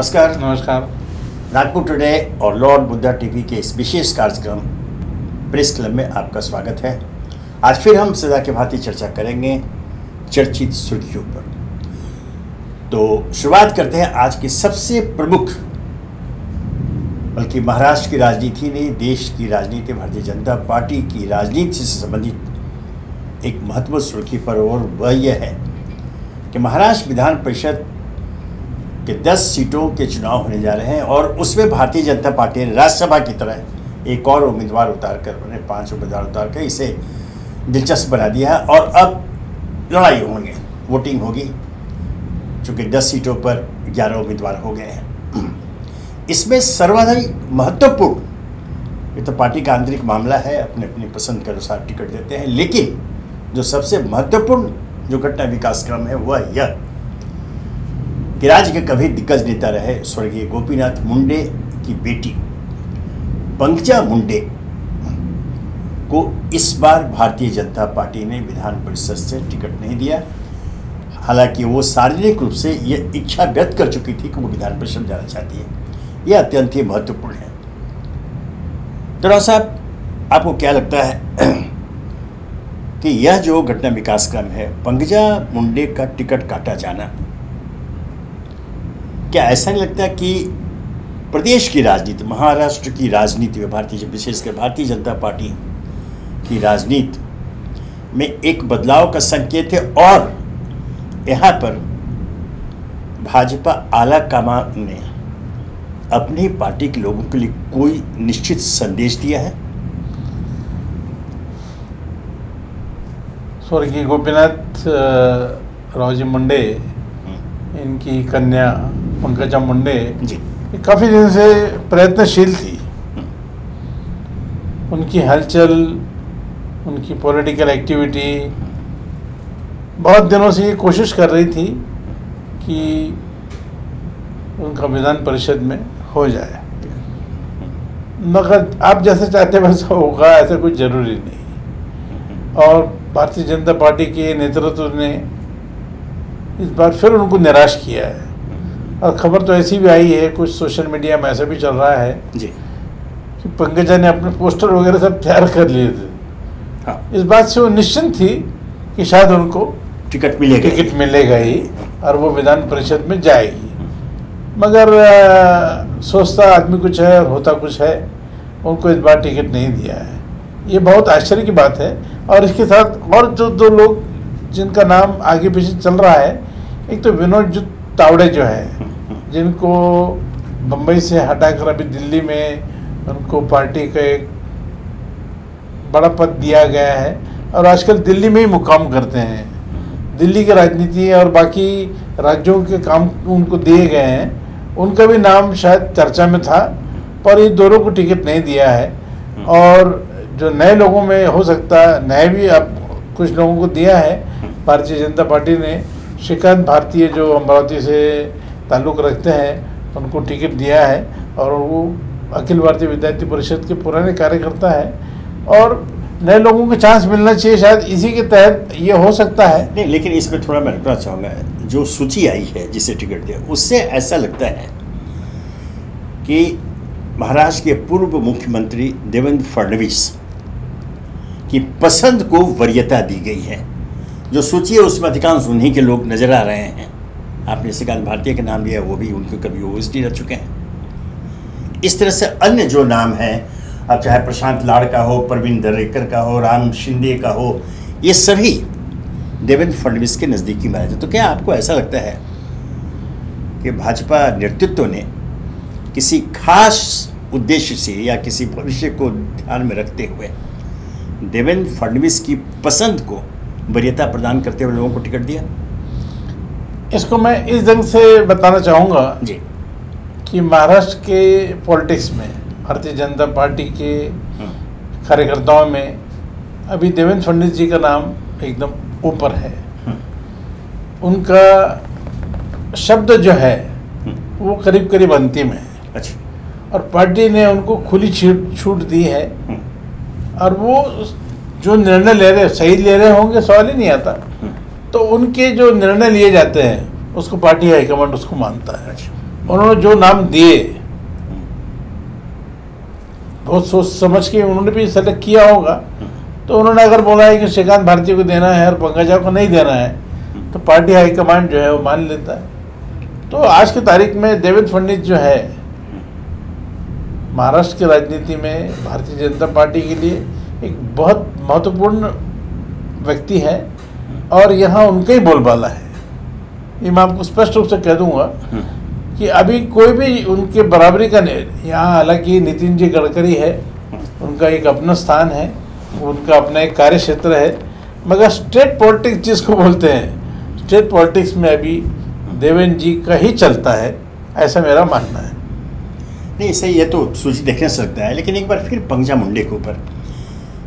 नमस्कार। नमस्कार। नागपुर टुडे और लॉर्ड बुद्धा टीवी के इस विशेष कार्यक्रम प्रेस क्लब में आपका स्वागत है। आज फिर हम सदा के भांति चर्चा करेंगे चर्चित सुर्खियों पर। तो शुरुआत करते हैं आज की सबसे प्रमुख, बल्कि महाराष्ट्र की राजनीति नहीं, देश की राजनीति, भारतीय जनता पार्टी की राजनीति से संबंधित एक महत्वपूर्ण सुर्खी पर, और वह यह है कि महाराष्ट्र विधान परिषद के 10 सीटों के चुनाव होने जा रहे हैं और उसमें भारतीय जनता पार्टी ने राज्यसभा की तरह एक और उम्मीदवार उतारकर, 5 उम्मीदवार उतारकर इसे दिलचस्प बना दिया है। और अब लड़ाई होंगे, वोटिंग होगी, चूँकि 10 सीटों पर 11 उम्मीदवार हो गए हैं। इसमें सर्वाधिक महत्वपूर्ण, ये तो पार्टी का आंतरिक मामला है, अपने अपनी पसंद के अनुसार टिकट देते हैं, लेकिन जो सबसे महत्वपूर्ण जो घटना विकास क्रम है वह यह कि राज्य के कभी दिग्गज नेता रहे स्वर्गीय गोपीनाथ मुंडे की बेटी पंकजा मुंडे को इस बार भारतीय जनता पार्टी ने विधान परिषद से टिकट नहीं दिया। हालांकि वो शारीरिक रूप से ये इच्छा व्यक्त कर चुकी थी कि वो विधान परिषद जाना चाहती है। यह अत्यंत ही महत्वपूर्ण है। तो राव साहब, आपको क्या लगता है कि यह जो घटना विकास क्रम है, पंकजा मुंडे का टिकट काटा जाना, क्या ऐसा नहीं लगता कि प्रदेश की राजनीति, महाराष्ट्र की राजनीति में, विशेषकर भारतीय जनता पार्टी की राजनीति में एक बदलाव का संकेत है और यहाँ पर भाजपा आला कमान ने अपनी पार्टी के लोगों के लिए कोई निश्चित संदेश दिया है? स्वर्गीय गोपीनाथ रावजी मुंडे, इनकी कन्या पंकजा मुंडे जी काफ़ी दिन से प्रयत्नशील थी। उनकी हलचल, उनकी पॉलिटिकल एक्टिविटी बहुत दिनों से ये कोशिश कर रही थी कि उनका विधान परिषद में हो जाए, मगर आप जैसे चाहते वैसा होगा ऐसा कुछ ज़रूरी नहीं। और भारतीय जनता पार्टी के नेतृत्व ने इस बार फिर उनको निराश किया है। और खबर तो ऐसी भी आई है, कुछ सोशल मीडिया में ऐसा भी चल रहा है जी कि पंकजा ने अपने पोस्टर वगैरह सब तैयार कर लिए थे। हाँ। इस बात से वो निश्चिंत थी कि शायद उनको टिकट मिलेगा ही और वो विधान परिषद में जाएगी। मगर सोचता आदमी कुछ है और होता कुछ है, उनको इस बार टिकट नहीं दिया है। ये बहुत आश्चर्य की बात है। और इसके साथ और जो 2 लोग जिनका नाम आगे पीछे चल रहा है, एक तो विनोद तावड़े जो है, जिनको बम्बई से हटाकर अभी दिल्ली में उनको पार्टी का एक बड़ा पद दिया गया है और आजकल दिल्ली में ही मुकाम करते हैं। दिल्ली की राजनीति और बाकी राज्यों के काम उनको दिए गए हैं। उनका भी नाम शायद चर्चा में था, पर ये दोनों को टिकट नहीं दिया है। और जो नए लोगों में हो सकता है, नए भी अब कुछ लोगों को दिया है। भारतीय जनता पार्टी ने श्रीकांत भारतीय जो अमरावती से ताल्लुक़ रखते हैं, उनको टिकट दिया है और वो अखिल भारतीय विद्यार्थी परिषद के पुराने कार्यकर्ता है और नए लोगों को चांस मिलना चाहिए, शायद इसी के तहत ये हो सकता है। नहीं, लेकिन इसमें थोड़ा मैं रुकना चाहूँगा। जो सूची आई है जिसे टिकट दिया, उससे ऐसा लगता है कि महाराष्ट्र के पूर्व मुख्यमंत्री देवेंद्र फडणवीस की पसंद को वरीयता दी गई है। जो सूची है उसमें अधिकांश उन्हीं के लोग नजर आ रहे हैं। आपने श्रीकांत भारतीय का नाम लिया, वो भी उनके कभी ओएसडी रह चुके हैं। इस तरह से अन्य जो नाम हैं, अब चाहे प्रशांत लाड़ का हो, प्रवीण दरेकर का हो, राम शिंदे का हो, ये सभी देवेंद्र फडणवीस के नज़दीकी माने जाते। तो क्या आपको ऐसा लगता है कि भाजपा नेतृत्व ने किसी खास उद्देश्य से या किसी भविष्य को ध्यान में रखते हुए देवेंद्र फडणवीस की पसंद को वरीयता प्रदान करते हुए लोगों को टिकट दिया? इसको मैं इस ढंग से बताना चाहूँगा जी कि महाराष्ट्र के पॉलिटिक्स में, भारतीय जनता पार्टी के कार्यकर्ताओं में अभी देवेंद्र फडणवीस जी का नाम एकदम ऊपर है। उनका शब्द जो है वो करीब करीब अंतिम है। अच्छा। और पार्टी ने उनको खुली छूट दी है और वो जो निर्णय ले रहे, सही ले रहे होंगे, सवाल ही नहीं आता। तो उनके जो निर्णय लिए जाते हैं उसको पार्टी हाईकमांड उसको मानता है। उन्होंने जो नाम दिए बहुत सोच समझ के उन्होंने भी सेलेक्ट किया होगा। तो उन्होंने अगर बोला है कि श्रीकांत भारती को देना है और पंकजा को नहीं देना है, तो पार्टी हाईकमांड जो है वो मान लेता है। तो आज की तारीख में देवेंद्र फडणवीस जो है महाराष्ट्र की राजनीति में भारतीय जनता पार्टी के लिए एक बहुत महत्वपूर्ण व्यक्ति है और यहाँ उनका ही बोलबाला है। ये मैं आपको स्पष्ट रूप से कह दूंगा कि अभी कोई भी उनके बराबरी का नहीं। यहाँ हालांकि नितिन जी गडकरी है, उनका एक अपना स्थान है, उनका अपना एक कार्य क्षेत्र है, मगर स्टेट पॉलिटिक्स जिसको बोलते हैं, स्टेट पॉलिटिक्स में अभी देवेंद्र जी का ही चलता है, ऐसा मेरा मानना है। नहीं सही, ये तो सूची देखने से लगता है। लेकिन एक बार फिर पंकजा मुंडे के ऊपर,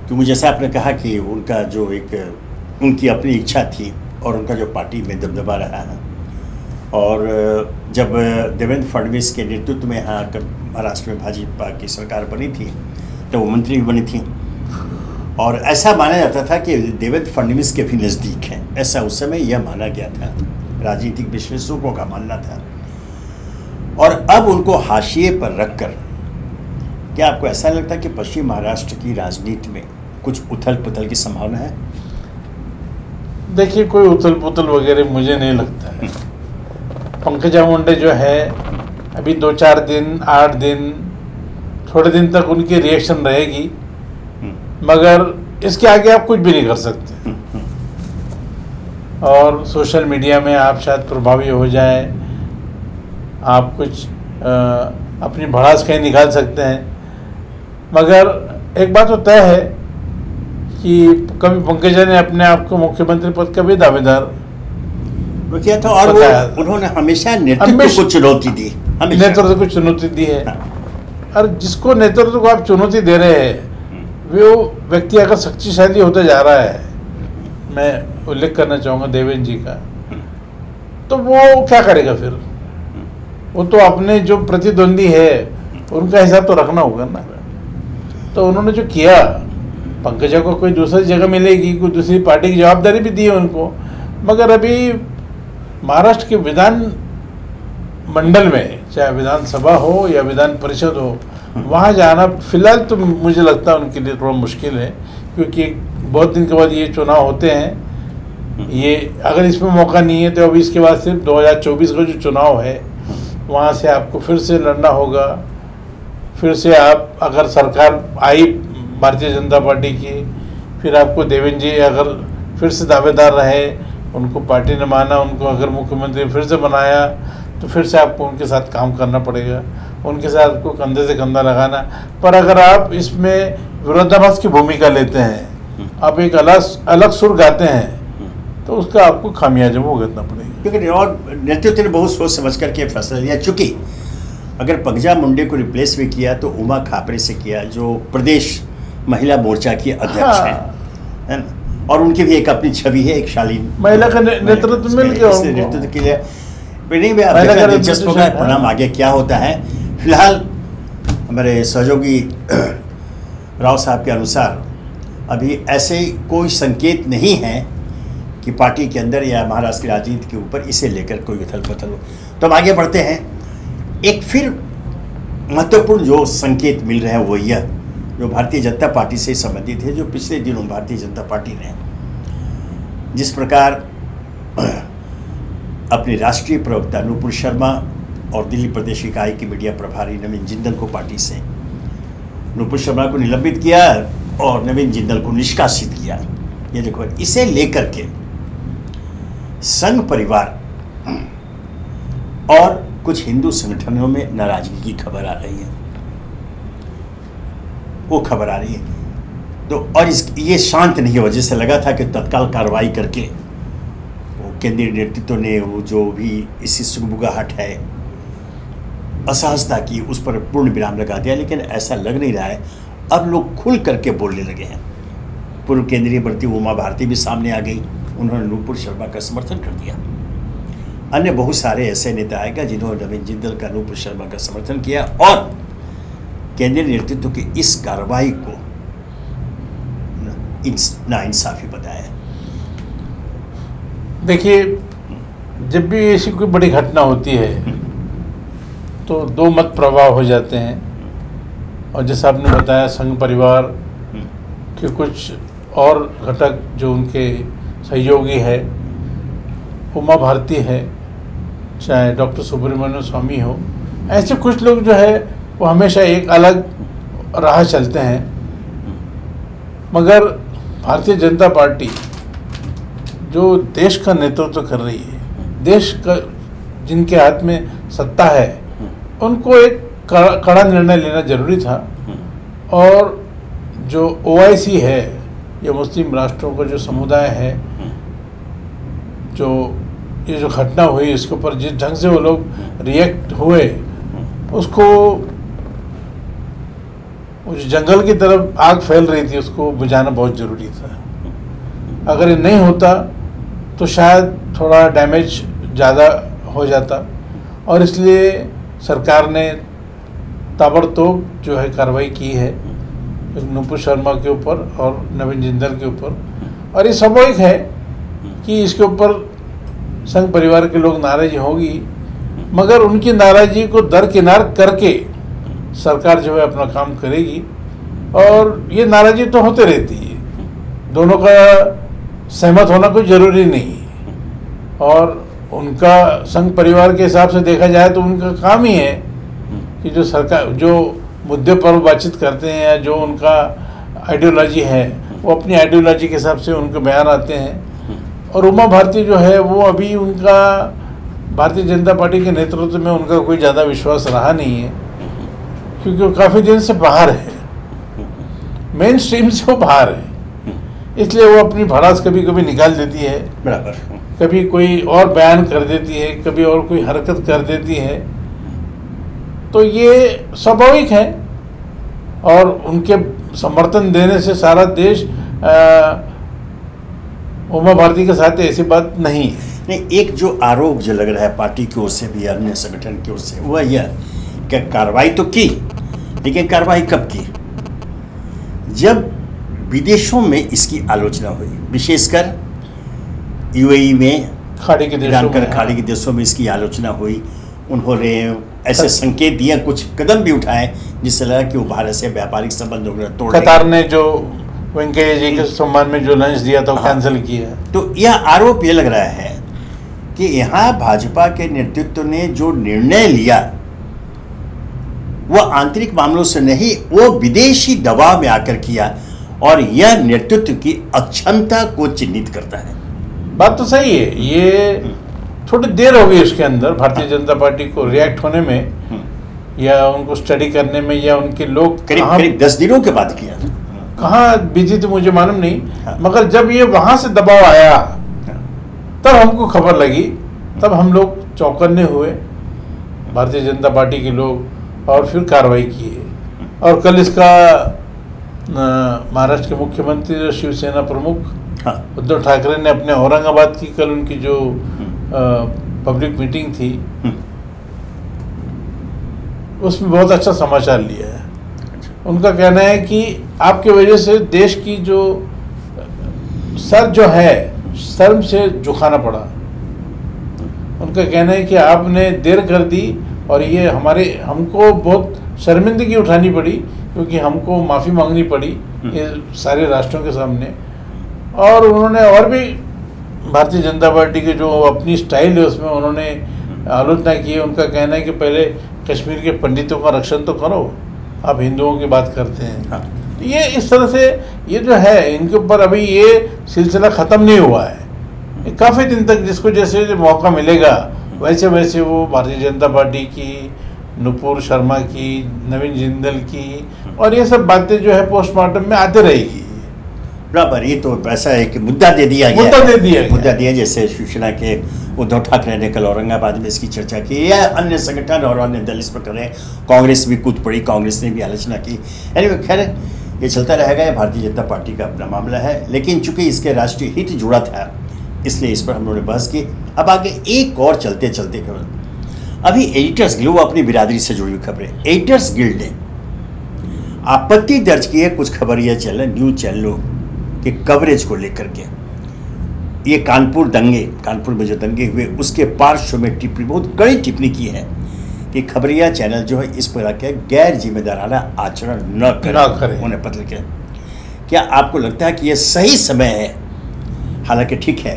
क्योंकि जैसा आपने कहा कि उनका जो एक उनकी अपनी इच्छा थी और उनका जो पार्टी में दबदबा रहा है, और जब देवेंद्र फडणवीस के नेतृत्व में यहाँ महाराष्ट्र में भाजपा की सरकार बनी थी तो वो मंत्री भी बनी थी, और ऐसा माना जाता था कि देवेंद्र फडणवीस के भी नज़दीक हैं, ऐसा उस समय यह माना गया था, राजनीतिक विश्लेषकों का मानना था। और अब उनको हाशिए पर रखकर क्या आपको ऐसा लगता है कि पश्चिम महाराष्ट्र की राजनीति में कुछ उथल पुथल की संभावना है? देखिए, कोई उथल पुथल वगैरह मुझे नहीं लगता है। पंकजा मुंडे जो है अभी 2-4 दिन 8 दिन थोड़े दिन तक उनकी रिएक्शन रहेगी, मगर इसके आगे आप कुछ भी नहीं कर सकते। और सोशल मीडिया में आप शायद प्रभावी हो जाए, आप कुछ अपनी भड़ास कहीं निकाल सकते हैं, मगर एक बात तो तय है कि कभी पंकजा ने अपने आप को मुख्यमंत्री पद का भी दावेदार किया था, और वो उन्होंने हमेशा नेतृत्व को चुनौती दी, नेतृत्व को चुनौती दी है। और जिसको नेतृत्व को आप चुनौती दे रहे हैं वो व्यक्ति अगर शक्तिशाली होता जा रहा है, मैं उल्लेख करना चाहूँगा देवेंद्र जी का, तो वो क्या करेगा फिर? वो तो अपने जो प्रतिद्वंदी है उनका हिसाब तो रखना होगा ना। तो उन्होंने जो किया, पंकजा को कोई दूसरी जगह मिलेगी, कोई दूसरी पार्टी की जवाबदारी भी दी है उनको, मगर अभी महाराष्ट्र के विधान मंडल में, चाहे विधानसभा हो या विधान परिषद हो, वहाँ जाना फिलहाल तो मुझे लगता है उनके लिए थोड़ा मुश्किल है, क्योंकि बहुत दिन के बाद ये चुनाव होते हैं। ये अगर इसमें मौका नहीं है तो अभी इसके बाद सिर्फ 2024 का जो चुनाव है वहाँ से आपको फिर से लड़ना होगा। फिर से आप अगर सरकार आई भारतीय जनता पार्टी की, फिर आपको देवेंद्र जी अगर फिर से दावेदार रहे, उनको पार्टी ने माना, उनको अगर मुख्यमंत्री फिर से बनाया, तो फिर से आपको उनके साथ काम करना पड़ेगा, उनके साथ आपको कंधे से कंधा लगाना। पर अगर आप इसमें विरोधाभास की भूमिका लेते हैं, आप एक अलग सुर गाते हैं, तो उसका आपको खामियाजा भुगतना पड़ेगा। क्योंकि और नेतृत्व ने बहुत सोच समझ करके फैसला लिया, चूँकि अगर पंकजा मुंडे को रिप्लेस भी किया तो उमा खापरे से किया, जो प्रदेश महिला मोर्चा की अध्यक्ष है ना, और उनकी भी एक अपनी छवि है, एक शालीन महिला का नेतृत्व मिल गया, नेतृत्व के लिए दिलचस्प होगा परिणाम आगे क्या होता है। फिलहाल हमारे सहयोगी राव साहब के अनुसार अभी ऐसे कोई संकेत नहीं है कि पार्टी के अंदर या महाराष्ट्र की राजनीति के ऊपर इसे लेकर कोई उथल पुथल हो। तो हम आगे बढ़ते हैं। एक फिर महत्वपूर्ण जो संकेत मिल रहे हैं वो यह, जो भारतीय जनता पार्टी से संबंधित है, जो पिछले दिनों भारतीय जनता पार्टी ने जिस प्रकार अपनी राष्ट्रीय प्रवक्ता नुपुर शर्मा और दिल्ली प्रदेश इकाई की मीडिया प्रभारी नवीन जिंदल को पार्टी से, नुपुर शर्मा को निलंबित किया और नवीन जिंदल को निष्कासित किया, ये देखो, इसे लेकर के संघ परिवार और कुछ हिंदू संगठनों में नाराजगी की खबर आ रही है, वो खबर आ रही है। तो और ये शांत नहीं हुआ, जैसे लगा था कि तत्काल कार्रवाई करके वो केंद्रीय नेतृत्व ने वो जो भी इसी सुगबुगाहट है, असहजता की, उस पर पूर्ण विराम लगा दिया, लेकिन ऐसा लग नहीं रहा है। अब लोग खुल करके बोलने लगे हैं। पूर्व केंद्रीय मंत्री उमा भारती भी सामने आ गई, उन्होंने नुपुर शर्मा का समर्थन कर दिया। अन्य बहुत सारे ऐसे नेता आएगा जिन्होंने नवीन जिंदल का, नुपुर शर्मा का समर्थन किया और केंद्रीय नेतृत्व की इस कार्रवाई को नाइंसाफी बताया। देखिए, जब भी ऐसी कोई बड़ी घटना होती है तो दो मत प्रभाव हो जाते हैं। और जैसा आपने बताया, संघ परिवार के कुछ और घटक जो उनके सहयोगी है, उमा भारती है, चाहे डॉक्टर सुब्रमण्यम स्वामी हो, ऐसे कुछ लोग जो है वो हमेशा एक अलग राह चलते हैं। मगर भारतीय जनता पार्टी जो देश का नेतृत्व कर रही है, देश का जिनके हाथ में सत्ता है, उनको एक कड़ा निर्णय लेना जरूरी था। और जो OIC है, ये मुस्लिम राष्ट्रों का जो समुदाय है, जो ये जो घटना हुई इसके ऊपर जिस ढंग से वो लोग रिएक्ट हुए, उसको उस जंगल की तरफ आग फैल रही थी, उसको बुझाना बहुत ज़रूरी था। अगर ये नहीं होता तो शायद थोड़ा डैमेज ज़्यादा हो जाता, और इसलिए सरकार ने ताबड़तोड़ जो है कार्रवाई की है नुपुर शर्मा के ऊपर और नवीन जिंदल के ऊपर। और ये स्वाभाविक है कि इसके ऊपर संघ परिवार के लोग नाराज़ी होगी, मगर उनकी नाराज़गी को दरकिनार करके सरकार जो है अपना काम करेगी। और ये नाराज़गी तो होते रहती है, दोनों का सहमत होना कोई ज़रूरी नहीं है। और उनका संघ परिवार के हिसाब से देखा जाए तो उनका काम ही है कि जो सरकार जो मुद्दे पर बातचीत करते हैं या जो उनका आइडियोलॉजी है, वो अपनी आइडियोलॉजी के हिसाब से उनके बयान आते हैं। और उमा भारती जो है वो अभी उनका भारतीय जनता पार्टी के नेतृत्व में उनका कोई ज़्यादा विश्वास रहा नहीं है, क्योंकि वो काफ़ी दिन से बाहर है, मेन स्ट्रीम से वो बाहर है। इसलिए वो अपनी भड़ास कभी कभी निकाल देती है, बराबर, कभी कोई और बयान कर देती है, कभी और कोई हरकत कर देती है। तो ये स्वाभाविक है, और उनके समर्थन देने से सारा देश उमा भारती के साथ ऐसी बात नहीं है। नहीं, एक जो आरोप जो लग रहा है पार्टी की ओर से भी, अन्य संगठन की ओर से, वह यह कि कार्रवाई तो की, लेकिन कार्रवाई कब की? जब विदेशों में इसकी आलोचना हुई, विशेषकर UAE में, खाड़ी के देशों में इसकी आलोचना हुई। उन्होंने ऐसे संकेत दिए, कुछ कदम भी उठाए जिससे लगा कि वो भारत से व्यापारिक संबंध तोड़, कतार ने जो वेंकैया जी के सम्मान में जो लंच दिया था वो कैंसिल किया। तो यह आरोप ये लग रहा है कि यहाँ भाजपा के नेतृत्व ने जो निर्णय लिया वह आंतरिक मामलों से नहीं, वो विदेशी दबाव में आकर किया, और यह नेतृत्व की अक्षमता को चिन्हित करता है। बात तो सही है, ये थोड़ी देर हो गई इसके अंदर भारतीय जनता पार्टी को रिएक्ट होने में, या उनको स्टडी करने में, या उनके लोग करीब 10 दिनों के बाद किया। कहाँ बिजी थे मुझे मालूम नहीं, मगर जब ये वहां से दबाव आया तब हमको खबर लगी, तब हम लोग चौकन्ने हुए, भारतीय जनता पार्टी के लोग, और फिर कार्रवाई किए। और कल इसका महाराष्ट्र के मुख्यमंत्री और शिवसेना प्रमुख उद्धव ठाकरे ने अपने औरंगाबाद की कल उनकी जो पब्लिक मीटिंग थी, उसमें बहुत अच्छा समाचार लिया है। उनका कहना है कि आपके वजह से देश की जो सर जो है शर्म से झुकाना पड़ा। उनका कहना है कि आपने देर कर दी, और ये हमको बहुत शर्मिंदगी उठानी पड़ी, क्योंकि हमको माफ़ी मांगनी पड़ी ये सारे राष्ट्रों के सामने। और उन्होंने और भी भारतीय जनता पार्टी के जो अपनी स्टाइल है उसमें उन्होंने आलोचना की है। उनका कहना है कि पहले कश्मीर के पंडितों का रक्षण तो करो, आप हिंदुओं की बात करते हैं। ये इस तरह से ये जो है इनके ऊपर अभी ये सिलसिला ख़त्म नहीं हुआ है, काफ़ी दिन तक जिसको जैसे मौका मिलेगा वैसे वैसे वो भारतीय जनता पार्टी की, नुपुर शर्मा की, नवीन जिंदल की, और ये सब बातें जो है पोस्टमार्टम में आते रहेगी। बराबर, ये तो ऐसा है कि मुद्दा दे दिया जैसे शिवसेना के उद्धव ठाकरे ने कल औरंगाबाद में इसकी चर्चा की, या अन्य संगठन और अन्य दल इस पर करें, कांग्रेस भी कूद पड़ी, कांग्रेस ने भी आलोचना की। एनीवे, खैर ये चलता रहेगा, ये भारतीय जनता पार्टी का अपना मामला है, लेकिन चूंकि इसके राष्ट्रीय हित जुड़ा था इसलिए इस पर हम लोगों ने बहस की। अब आगे एक और चलते चलते खबर, अभी एडिटर्स गिल्ड, वो अपनी बिरादरी से जुड़ी हुई खबरें, एडिटर्स गिल्ड ने आपत्ति दर्ज की है कुछ खबरिया चैनल, न्यूज चैनलों के कवरेज को लेकर के। ये कानपुर में जो दंगे हुए उसके पार्श्व में टिप्पणी, बहुत कड़ी टिप्पणी की है कि खबरिया चैनल जो है इस प्रकार के गैर जिम्मेदाराना आचरण न करें, उन्हें पत्र लिखें। क्या आपको लगता है कि यह सही समय है? हालांकि ठीक है,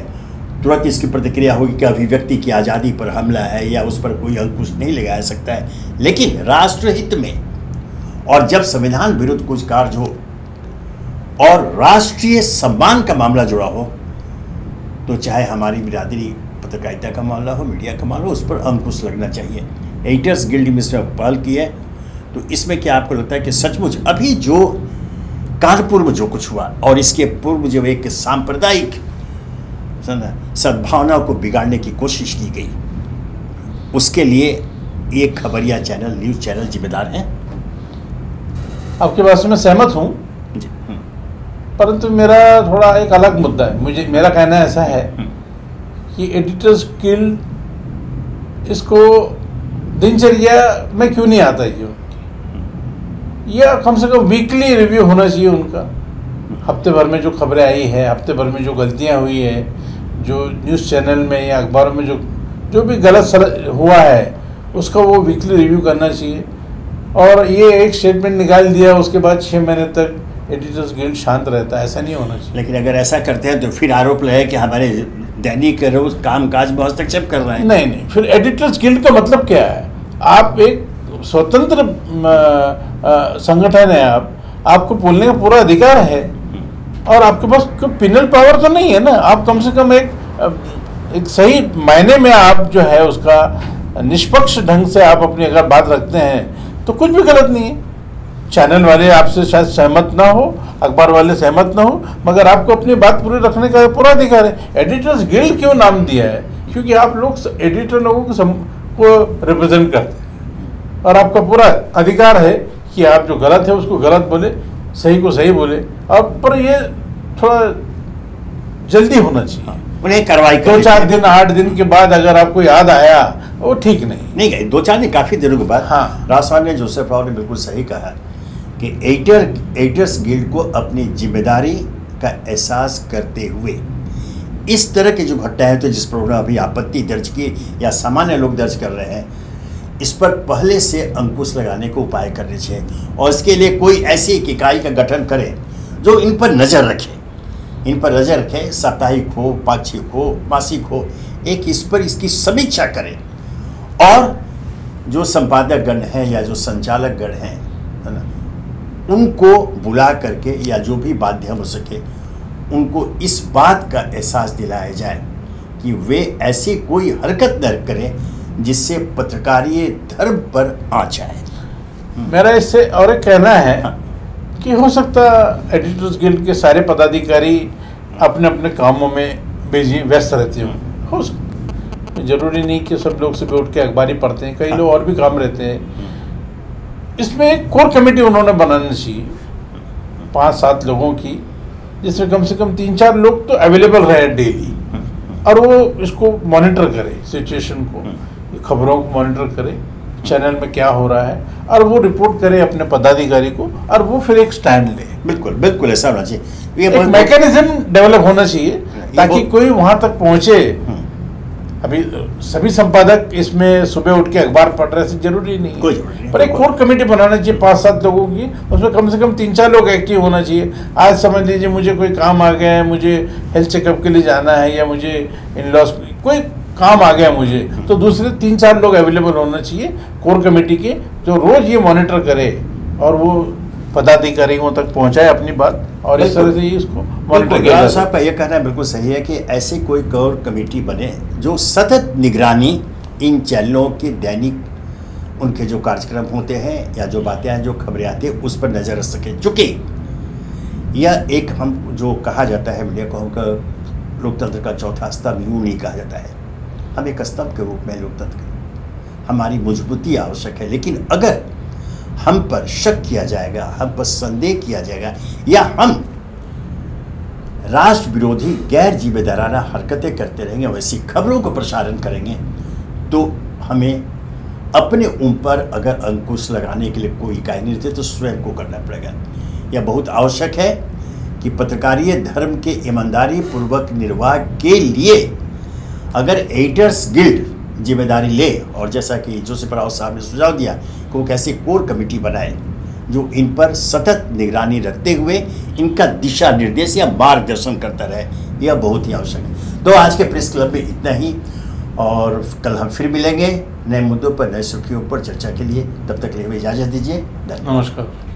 तुरंत इसकी प्रतिक्रिया होगी कि अभिव्यक्ति की आज़ादी पर हमला है या उस पर कोई अंकुश नहीं लगाया सकता है, लेकिन राष्ट्रहित में और जब संविधान विरुद्ध कुछ कार्य हो और राष्ट्रीय सम्मान का मामला जुड़ा हो, तो चाहे हमारी बिरादरी पत्रकारिता का मामला हो, मीडिया का मामला हो, उस पर अंकुश लगना चाहिए। एडिटर्स गिल्ड में इसमें पहल की है, तो इसमें क्या आपको लगता है कि सचमुच अभी जो कानपुर में जो कुछ हुआ और इसके पूर्व जब एक सांप्रदायिक सद्भावना को बिगाड़ने की कोशिश की गई, उसके लिए ये खबरिया चैनल, न्यूज़ चैनल जिम्मेदार हैं? आपकी बात से मैं सहमत हूँ, परंतु मेरा थोड़ा एक अलग मुद्दा है। मेरा कहना ऐसा है कि एडिटर्स गिल्ड इसको दिनचर्या में क्यों नहीं आता ये, या कम से कम वीकली रिव्यू होना चाहिए उनका। हफ्ते भर में जो खबरें आई है, हफ्ते भर में जो गलतियां हुई है, जो न्यूज़ चैनल में या अखबार में जो भी गलत हुआ है, उसका वो वीकली रिव्यू करना चाहिए। और ये एक स्टेटमेंट निकाल दिया, उसके बाद 6 महीने तक एडिटर्स गिल्ड शांत रहता है, ऐसा नहीं होना चाहिए। लेकिन अगर ऐसा करते हैं तो फिर आरोप लगे कि हमारे दैनिक रोज काम काज में हस्तक्षेप कर रहे हैं। नहीं, फिर एडिटर्स गिल्ड का मतलब क्या है? आप एक स्वतंत्र संगठन है, आपको बोलने का पूरा अधिकार है, और आपके पास कोई पिनल पावर तो नहीं है ना। आप कम से कम एक सही मायने में आप जो है उसका निष्पक्ष ढंग से आप अपनी अगर बात रखते हैं तो कुछ भी गलत नहीं है। चैनल वाले आपसे शायद सहमत ना हो, अखबार वाले सहमत ना हो, मगर आपको अपनी बात पूरी रखने का पूरा अधिकार है। एडिटर्स गिल्ड क्यों नाम दिया है? क्योंकि आप लोग एडिटर लोगों को रिप्रेजेंट करते हैं, और आपका पूरा अधिकार है कि आप जो गलत है उसको गलत बोले, सही को सही बोले। अब पर ये थोड़ा जल्दी होना चाहिए, उन्हें कार्रवाई 2-4 दिन 8 दिन के बाद अगर आपको याद आया वो ठीक नहीं गई। 2-4 दिन काफ़ी दिनों के बाद। हाँ, राजस्थान जोसेफ राव ने बिल्कुल सही कहा कि एडिटर्स गिल्ड को अपनी जिम्मेदारी का एहसास करते हुए इस तरह की जो घटना है, तो जिस पर उन्होंने अभी आपत्ति दर्ज की या सामान्य लोग दर्ज कर रहे हैं, इस पर पहले से अंकुश लगाने को उपाय करने चाहिए, और इसके लिए कोई ऐसी एक इकाई का गठन करे जो इन पर नज़र रखे, साप्ताहिक हो, पाक्षिक हो, मासिक हो, एक इस पर इसकी समीक्षा करे, और जो संपादक गण हैं या जो संचालक गण हैं, है ना, उनको बुला करके या जो भी माध्यम हो सके उनको इस बात का एहसास दिलाया जाए कि वे ऐसी कोई हरकत न करें जिससे पत्रकारीय धर्म पर आ जाए। मेरा इससे और एक कहना है कि हो सकता एडिटर्स गिल्ड के सारे पदाधिकारी अपने अपने कामों में व्यस्त रहते हो सकता, जरूरी नहीं कि सब लोग सुबह उठ के अखबार ही पढ़ते हैं, कई लोग और भी काम रहते हैं। इसमें एक कोर कमेटी उन्होंने बनानी चाहिए 5-7 लोगों की, जिसमें कम से कम 3-4 लोग तो अवेलेबल रहे डेली, और वो इसको मॉनिटर करे, सिचुएशन को, खबरों को मॉनिटर करे, चैनल में क्या हो रहा है, और वो रिपोर्ट करे अपने पदाधिकारी को, और वो फिर एक स्टैंड ले। बिल्कुल ऐसा होना चाहिए, ये मैकेनिज्म डेवलप होना चाहिए ताकि कोई वहां तक पहुंचे। अभी सभी संपादक इसमें सुबह उठ के अखबार पढ़ रहे हैं, जरूरी नहीं है, पर एक कोर कमेटी बनाना चाहिए 5-7 लोगों की, उसमें कम से कम 3-4 लोग एक्टिव होना चाहिए। आज समझ लीजिए मुझे कोई काम आ गया है, मुझे हेल्थ चेकअप के लिए जाना है, या मुझे इन लॉस कोई काम आ गया मुझे, तो दूसरे 3-4 लोग अवेलेबल होना चाहिए कोर कमेटी के, जो रोज ये मॉनिटर करे और वो पदाधिकारियों तक पहुंचाए अपनी बात, और इस तरह से ही इसको मॉनिटर किया। साहब का ये कहना बिल्कुल सही है कि ऐसी कोई कोर कमेटी बने जो सतत निगरानी इन चैनलों के दैनिक उनके जो कार्यक्रम होते हैं या जो बातें हैं, जो खबरें आती हैं, उस पर नज़र रख सके। चूँकि यह एक हम जो कहा जाता है मीडिया को, हमका लोकतंत्र का चौथा स्तंभ यूँ नहीं कहा जाता है, हम एक स्तंभ के रूप में लोकतंत्र हमारी मजबूती आवश्यक है। लेकिन अगर हम पर शक किया जाएगा, हम पर संदेह किया जाएगा, या हम राष्ट्र विरोधी गैर जिम्मेदाराना हरकतें करते रहेंगे, वैसी खबरों को प्रसारण करेंगे, तो हमें अपने ऊपर अगर अंकुश लगाने के लिए कोई इकाई नहीं रहती तो स्वयं को करना पड़ेगा। यह बहुत आवश्यक है कि पत्रकारीय धर्म के ईमानदारी पूर्वक निर्वाह के लिए अगर एडिटर्स गिल्ड जिम्मेदारी ले और जैसा कि जोसेफ राव साहब ने सुझाव दिया कि वो कैसे कोर कमेटी बनाए जो इन पर सतत निगरानी रखते हुए इनका दिशा निर्देश या मार्गदर्शन करता रहे, यह बहुत ही आवश्यक है। तो आज के प्रेस क्लब में इतना ही, और कल हम फिर मिलेंगे नए मुद्दों पर, नए सुर्खियों पर चर्चा के लिए। तब तक के लिए इजाज़त दीजिए। धन्यवाद। नमस्कार।